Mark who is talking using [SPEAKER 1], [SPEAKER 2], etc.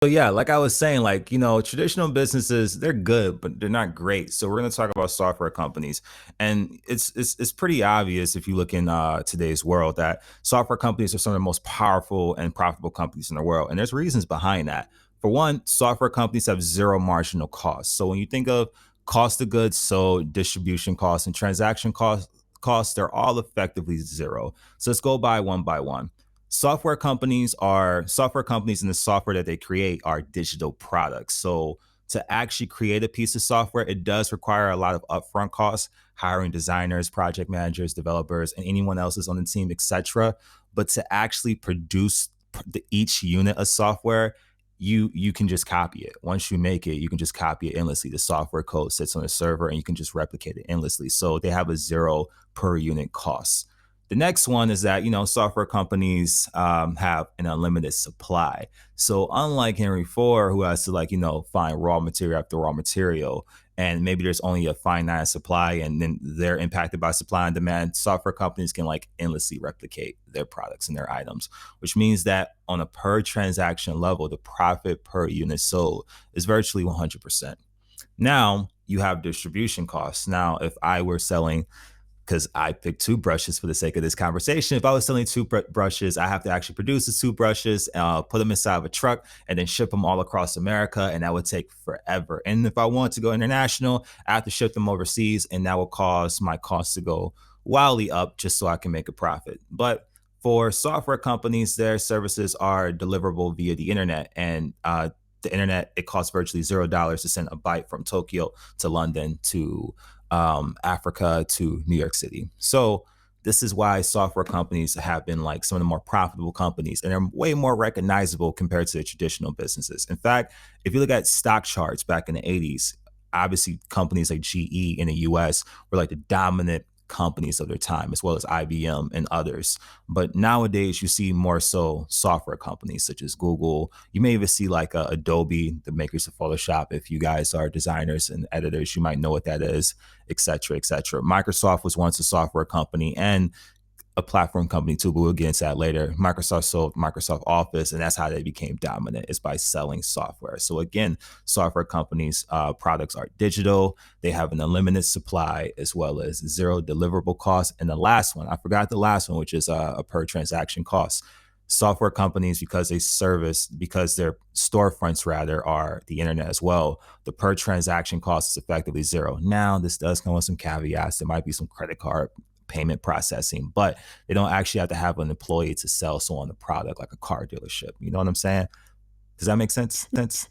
[SPEAKER 1] So yeah, like I was saying, like, traditional businesses, they're good, but they're not great. So we're gonna talk about software companies. And it's pretty obvious if you look in today's world that software companies are some of the most powerful and profitable companies in the world. And there's reasons behind that. For one, software companies have zero marginal costs. So when you think of cost of goods sold, distribution costs, and transaction costs, they're all effectively zero. So let's go by one. Software companies, and the software that they create are digital products. So to actually create a piece of software, it does require a lot of upfront costs, hiring designers, project managers, developers, and anyone else is on the team, etc. But to actually produce each unit of software, you can just copy it. Once you make it, you can just copy it endlessly. The software code sits on a server and you can just replicate it endlessly. So they have a zero per unit cost. The next one is that software companies have an unlimited supply. So unlike Henry Ford, who has to find raw material after raw material, and maybe there's only a finite supply, and then they're impacted by supply and demand, software companies can endlessly replicate their products and their items, which means that on a per transaction level, the profit per unit sold is virtually 100%. Now you have distribution costs. Now, if I were selling, because I picked toothbrushes for the sake of this conversation. If I was selling toothbrushes, I have to actually produce the toothbrushes, put them inside of a truck, and then ship them all across America, and that would take forever. And if I want to go international, I have to ship them overseas, and that will cause my costs to go wildly up just so I can make a profit. But for software companies, their services are deliverable via the internet, and the internet, it costs virtually $0 to send a byte from Tokyo to London to Africa to New York City. So this is why software companies have been like some of the more profitable companies, and they're way more recognizable compared to the traditional businesses. In fact, if you look at stock charts back in the 80s, obviously companies like GE in the US were like the dominant companies of their time, as well as IBM and others. But nowadays, you see more so software companies such as Google. You may even see like Adobe, the makers of Photoshop. If you guys are designers and editors, you might know what that is, et cetera, et cetera. Microsoft was once a software company and a platform company too, but we'll get into that later. Microsoft sold Microsoft Office, and that's how they became dominant, is by selling software. So again, software companies' products are digital. They have an unlimited supply as well as zero deliverable costs. And the last one, I forgot the last one, which is a per transaction cost. Software companies, because their storefronts rather are the internet as well, the per transaction cost is effectively zero. Now, this does come with some caveats. There might be some credit card payment processing, but they don't actually have to have an employee to sell someone the product like a car dealership. You know what I'm saying? Does that make sense?